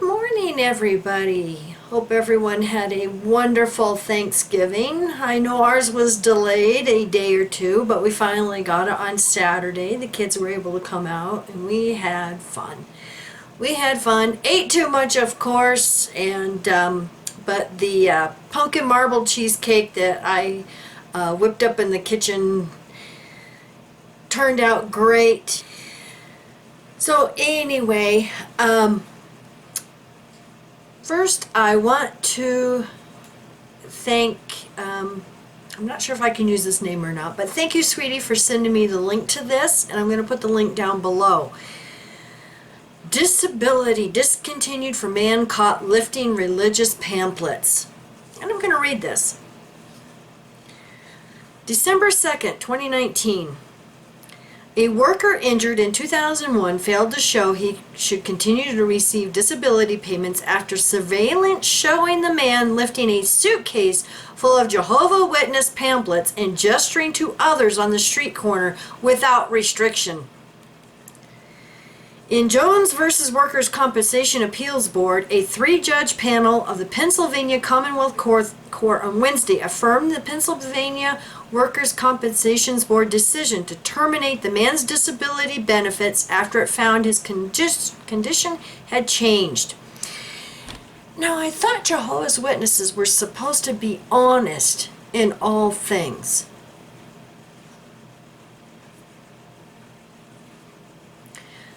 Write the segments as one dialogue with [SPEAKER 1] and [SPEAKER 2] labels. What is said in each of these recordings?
[SPEAKER 1] morning, everybody. Hope everyone had a wonderful Thanksgiving. I know ours was delayed a day or two, but we finally got it on Saturday. The kids were able to come out and we had fun. Ate too much, of course, and but the pumpkin marble cheesecake that I whipped up in the kitchen turned out great. So anyway, first I want to thank, I'm not sure if I can use this name or not, but thank you, sweetie, for sending me the link to this, and I'm going to put the link down below. Disability discontinued for man caught lifting religious pamphlets. And I'm going to read this. December 2nd, 2019. A worker injured in 2001 failed to show he should continue to receive disability payments after surveillance showing the man lifting a suitcase full of Jehovah's Witness pamphlets and gesturing to others on the street corner without restriction. In Jones v. Workers' Compensation Appeals Board, a three-judge panel of the Pennsylvania Commonwealth Court on Wednesday affirmed the Pennsylvania Workers' Compensation Board decision to terminate the man's disability benefits after it found his condition had changed. Now, I thought Jehovah's Witnesses were supposed to be honest in all things.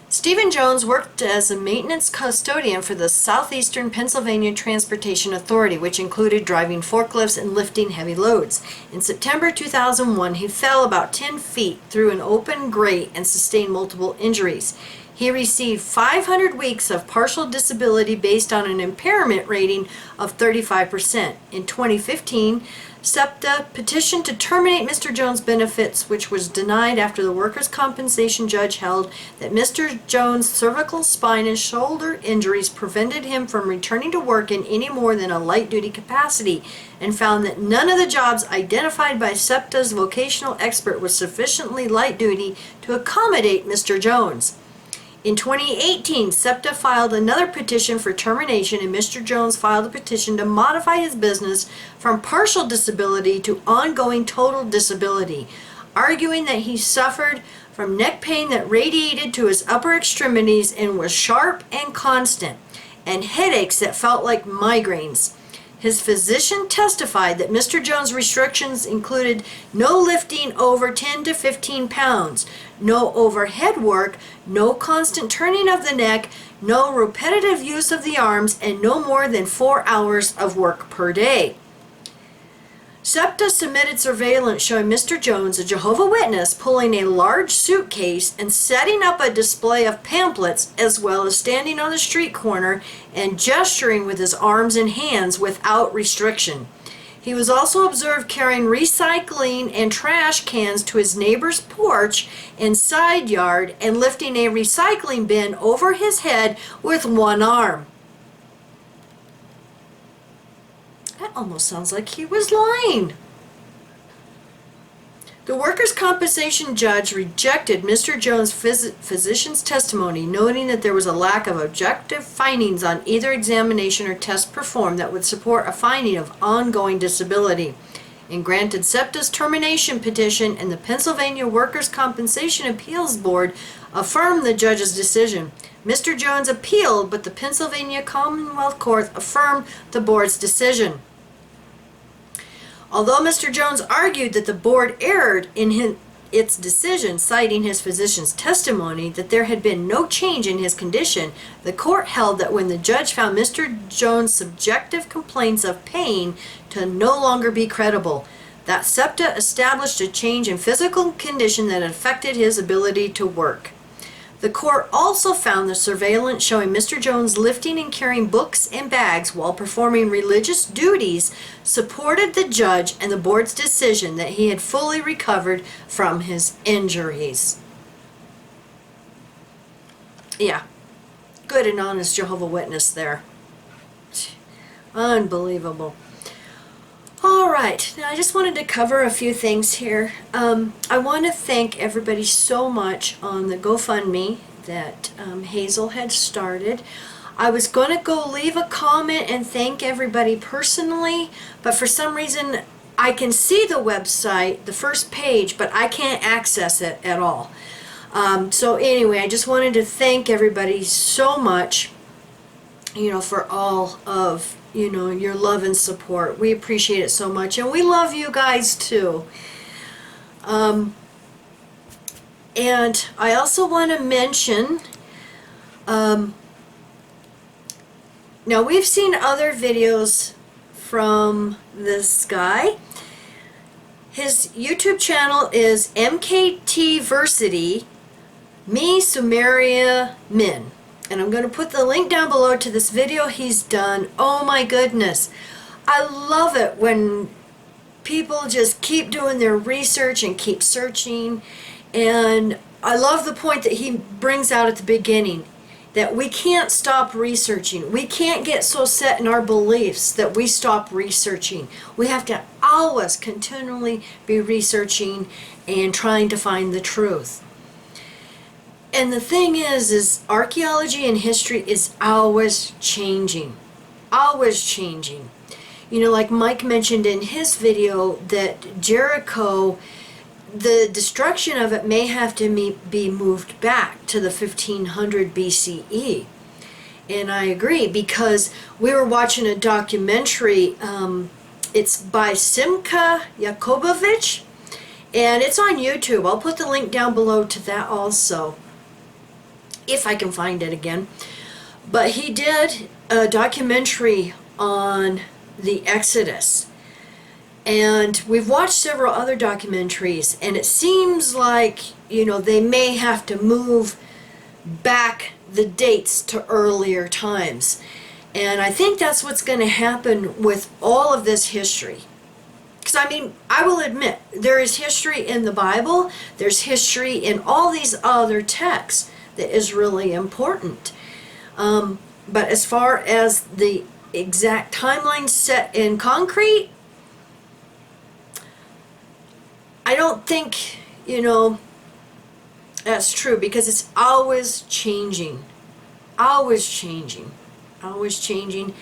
[SPEAKER 1] Stephen Jones worked as a maintenance custodian for the Southeastern Pennsylvania Transportation Authority, which included driving forklifts and lifting heavy loads. In September 2001, he fell about 10 feet through an open grate and sustained multiple injuries. He received 500 weeks of partial disability based on an impairment rating of 35%. In 2015, SEPTA petitioned to terminate Mr. Jones' benefits, which was denied after the workers' compensation judge held that Mr. Jones' cervical spine and shoulder injuries prevented him from returning to work in any more than a light-duty capacity, and found that none of the jobs identified by SEPTA's vocational expert was sufficiently light-duty to accommodate Mr. Jones. In 2018, SEPTA filed another petition for termination, and Mr. Jones filed a petition to modify his business from partial disability to ongoing total disability, arguing that he suffered from neck pain that radiated to his upper extremities and was sharp and constant, and headaches that felt like migraines. His physician testified that Mr. Jones' restrictions included no lifting over 10 to 15 pounds, no overhead work, no constant turning of the neck, no repetitive use of the arms, and no more than 4 hours of work per day. SEPTA submitted surveillance showing Mr. Jones, a Jehovah's Witness, pulling a large suitcase and setting up a display of pamphlets, as well as standing on the street corner and gesturing with his arms and hands without restriction. He was also observed carrying recycling and trash cans to his neighbor's porch and side yard and lifting a recycling bin over his head with one arm. That almost sounds like he was lying. The workers' compensation judge rejected Mr. Jones' physician's testimony, noting that there was a lack of objective findings on either examination or test performed that would support a finding of ongoing disability, and granted SEPTA's termination petition, and the Pennsylvania Workers' Compensation Appeals Board affirmed the judge's decision. Mr. Jones appealed, but the Pennsylvania Commonwealth Court affirmed the board's decision. Although Mr. Jones argued that the board erred in its decision, citing his physician's testimony that there had been no change in his condition, the court held that when the judge found Mr. Jones' subjective complaints of pain to no longer be credible, that SEPTA established a change in physical condition that affected his ability to work. The court also found the surveillance showing Mr. Jones lifting and carrying books and bags while performing religious duties supported the judge and the board's decision that he had fully recovered from his injuries. Yeah, good and honest Jehovah's Witness there. Unbelievable. All right, now I just wanted to cover a few things here. I want to thank everybody so much on the GoFundMe that Hazel had started. I was going to go leave a comment and thank everybody personally, but for some reason I can see the website, the first page, but I can't access it at all. So anyway, I just wanted to thank everybody so much, for all of, your love and support. We appreciate it so much, and we love you guys too. And I also want to mention, now we've seen other videos from this guy. His YouTube channel is MKTversity, Me Sumeria Min. And I'm going to put the link down below to this video he's done. Oh my goodness. I love it when people just keep doing their research and keep searching. And I love the point that he brings out at the beginning, that we can't stop researching. We can't get so set in our beliefs that we stop researching. We have to always continually be researching and trying to find the truth. And the thing is archaeology and history is always changing. Always changing. Like Mike mentioned in his video, that Jericho, the destruction of it may have to be moved back to the 1500 BCE. And I agree, because we were watching a documentary, it's by Simcha Yakubovich, and it's on YouTube. I'll put the link down below to that also, if I can find it again. But he did a documentary on the Exodus. And we've watched several other documentaries, and it seems like, they may have to move back the dates to earlier times. And I think that's what's going to happen with all of this history. Because, I will admit, there is history in the Bible, there's history in all these other texts that is really important. But as far as the exact timeline set in concrete, I don't think, that's true, because it's always changing. Always changing. Always changing.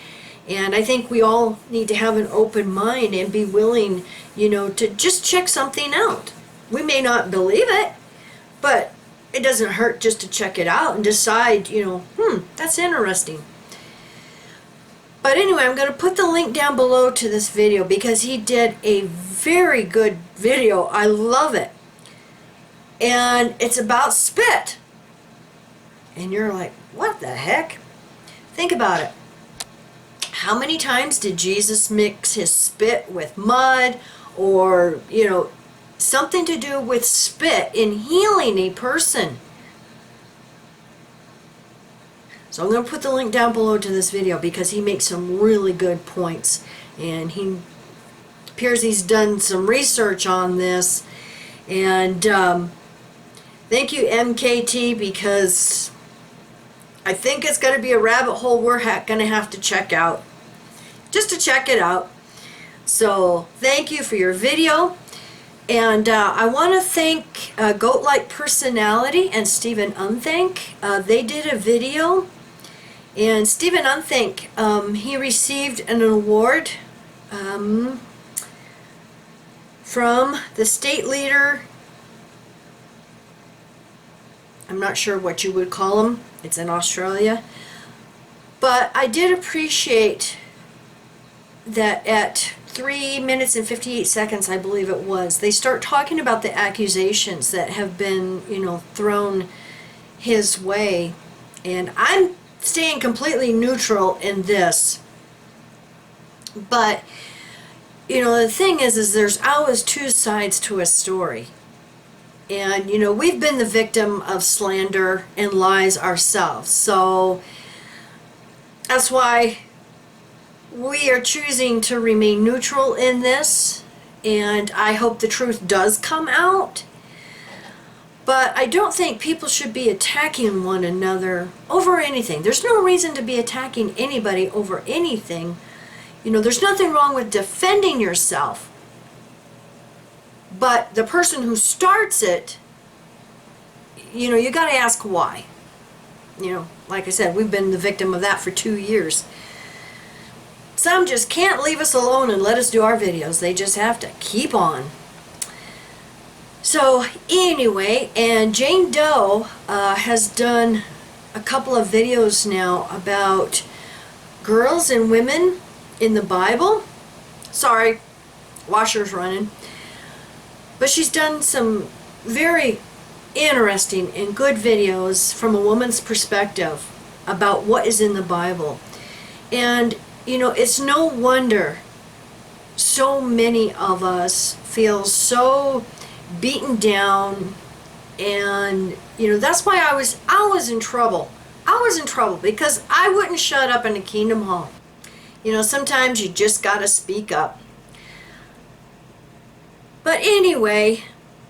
[SPEAKER 1] And I think we all need to have an open mind and be willing, to just check something out. We may not believe it, but it doesn't hurt just to check it out and decide, that's interesting. But anyway, I'm going to put the link down below to this video, because he did a very good video. I love it. And it's about spit. And you're like, what the heck? Think about it. How many times did Jesus mix his spit with mud, or, something to do with spit in healing a person? So I'm going to put the link down below to this video, because he makes some really good points, and he appears he's done some research on this. And thank you, MKT, because I think it's going to be a rabbit hole we're going to have to check out, just to check it out. So thank you for your video. And I want to thank Goat-like Personality and Stephen Unthank. They did a video, and Stephen Unthank, he received an award from the state leader. I'm not sure what you would call him. It's in Australia. But I did appreciate that at 3 minutes and 58 seconds, I believe it was, they start talking about the accusations that have been, thrown his way. And I'm staying completely neutral in this. But, the thing is there's always two sides to a story. And, we've been the victim of slander and lies ourselves. So that's why we are choosing to remain neutral in this. And I hope the truth does come out. But I don't think people should be attacking one another over anything. There's no reason to be attacking anybody over anything. There's nothing wrong with defending yourself. But the person who starts it, you got to ask why. like I said, we've been the victim of that for 2 years. Some just can't leave us alone and let us do our videos. They just have to keep on. So anyway, and Jane Doe has done a couple of videos now about girls and women in the Bible. Sorry, washer's running. But she's done some very interesting and good videos from a woman's perspective about what is in the Bible. And, it's no wonder so many of us feel so beaten down, and that's why I was in trouble. I was in trouble because I wouldn't shut up in the Kingdom Hall. Sometimes you just gotta speak up. But anyway,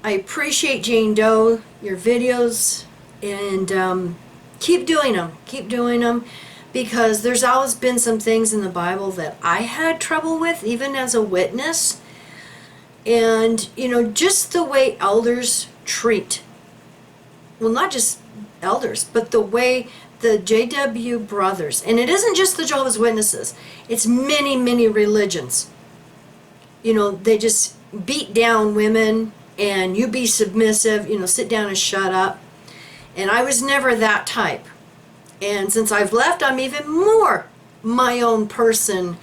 [SPEAKER 1] I appreciate Jane Doe, your videos, and keep doing them, because there's always been some things in the Bible that I had trouble with, even as a witness. And, just the way elders treat, well, not just elders, but the way the JW brothers, and it isn't just the Jehovah's Witnesses, it's many, many religions. They just beat down women, and you be submissive, sit down and shut up. And I was never that type. And since I've left, I'm even more my own person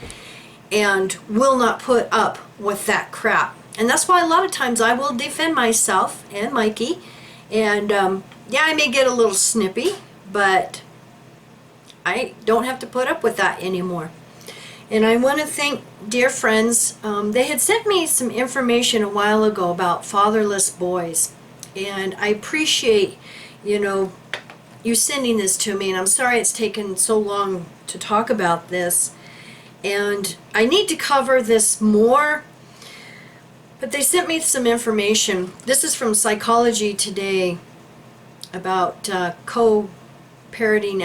[SPEAKER 1] and will not put up with that crap. And that's why a lot of times I will defend myself and Mikey. And yeah, I may get a little snippy, but I don't have to put up with that anymore. And I want to thank dear friends. They had sent me some information a while ago about fatherless boys. And I appreciate, you sending this to me. And I'm sorry it's taken so long to talk about this. And I need to cover this more. But they sent me some information. This is from Psychology Today about parenting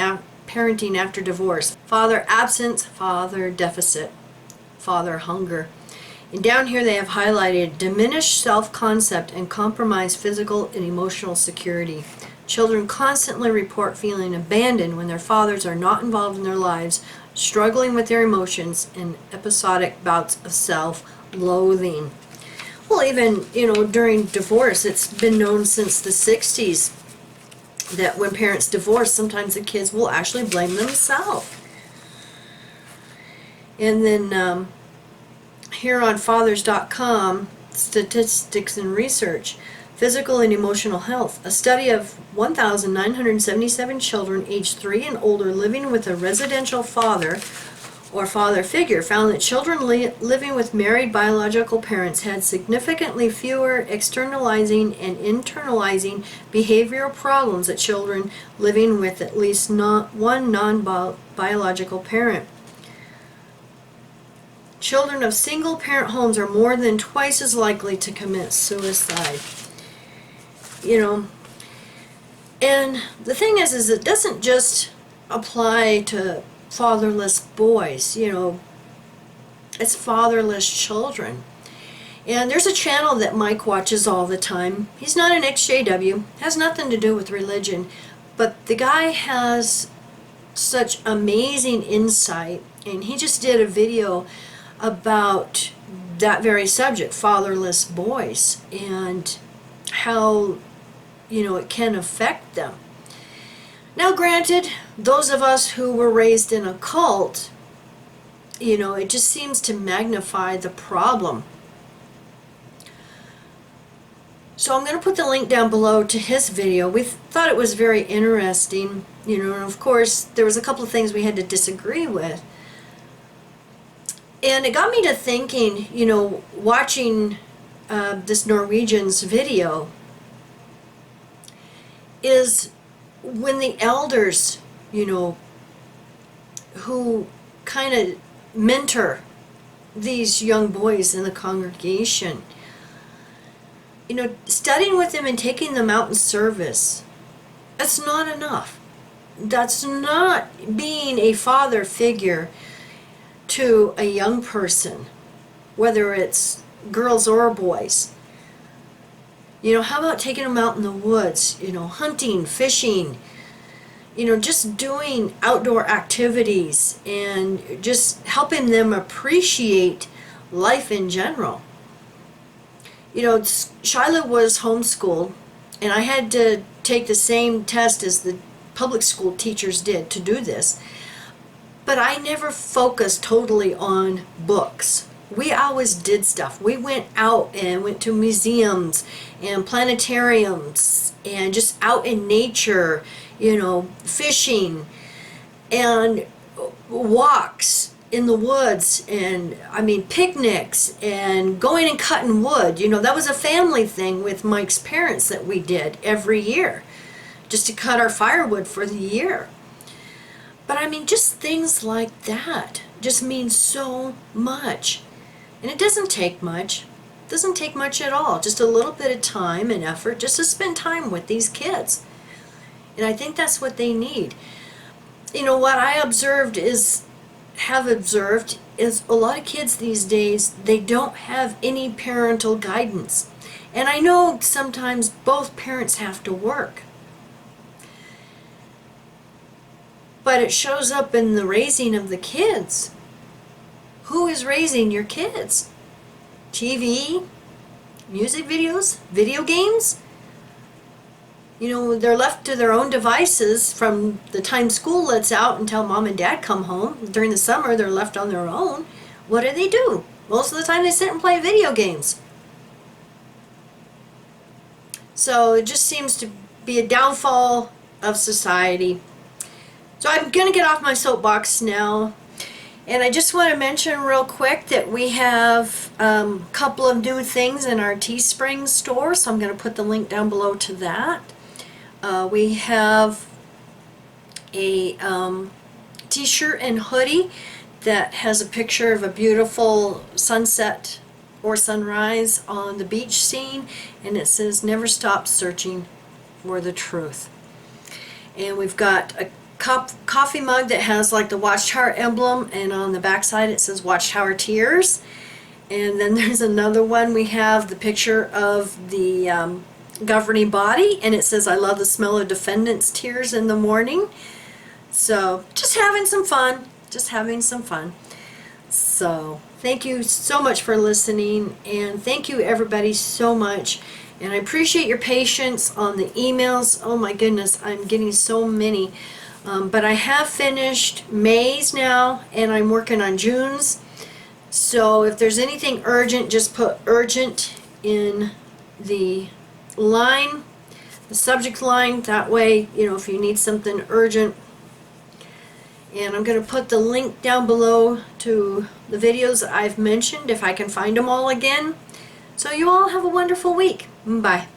[SPEAKER 1] after divorce. Father absence, father deficit, father hunger. And down here they have highlighted diminished self-concept and compromised physical and emotional security. Children constantly report feeling abandoned when their fathers are not involved in their lives, struggling with their emotions, and episodic bouts of self-loathing. Well, even, during divorce, it's been known since the 60s that when parents divorce, sometimes the kids will actually blame themselves. And then here on fathers.com, statistics and research, physical and emotional health. A study of 1,977 children aged 3 and older living with a residential father or father figure found that children living with married biological parents had significantly fewer externalizing and internalizing behavioral problems than children living with at least one non-biological parent. Children of single-parent homes are more than twice as likely to commit suicide. And the thing is it doesn't just apply to fatherless boys, it's fatherless children. And there's a channel that Mike watches all the time. He's not an ex-JW, has nothing to do with religion, but the guy has such amazing insight, and he just did a video about that very subject, fatherless boys, and how, it can affect them. Now, granted, those of us who were raised in a cult, it just seems to magnify the problem. So I'm going to put the link down below to his video. We thought it was very interesting, and of course, there was a couple of things we had to disagree with. And it got me to thinking, watching this Norwegian's video, is when the elders, who kind of mentor these young boys in the congregation, studying with them and taking them out in service, that's not enough. That's not being a father figure to a young person, whether it's girls or boys. How about taking them out in the woods, hunting, fishing, just doing outdoor activities and just helping them appreciate life in general. Shiloh was homeschooled, and I had to take the same test as the public school teachers did to do this. But I never focused totally on books. We always did stuff. We went out and went to museums and planetariums and just out in nature, fishing and walks in the woods, and picnics and going and cutting wood. That was a family thing with Mike's parents that we did every year, just to cut our firewood for the year. But just things like that just mean so much. And it doesn't take much. It doesn't take much at all. Just a little bit of time and effort just to spend time with these kids. And I think that's what they need. What I have observed is a lot of kids these days, they don't have any parental guidance. And I know sometimes both parents have to work. But it shows up in the raising of the kids. Who is raising your kids? TV? Music videos? Video games? They're left to their own devices from the time school lets out until mom and dad come home. During the summer, they're left on their own. What do? Most of the time they sit and play video games. So it just seems to be a downfall of society. So I'm going to get off my soapbox now. And I just want to mention real quick that we have a couple of new things in our Teespring store. So I'm going to put the link down below to that. We have a t-shirt and hoodie that has a picture of a beautiful sunset or sunrise on the beach scene, and it says never stop searching for the truth. And we've got a coffee mug that has like the Watchtower emblem, and on the back side it says Watchtower Tears. And then there's another one, we have the picture of the governing body, and it says I love the smell of defendants' tears in the morning. So just having some fun, so thank you so much for listening, and thank you everybody so much, and I appreciate your patience on the emails. Oh my goodness, I'm getting so many, but I have finished May's now, and I'm working on June's. So if there's anything urgent, just put urgent in the line, the subject line. That way, if you need something urgent. And I'm going to put the link down below to the videos that I've mentioned, if I can find them all again. So you all have a wonderful week. Bye.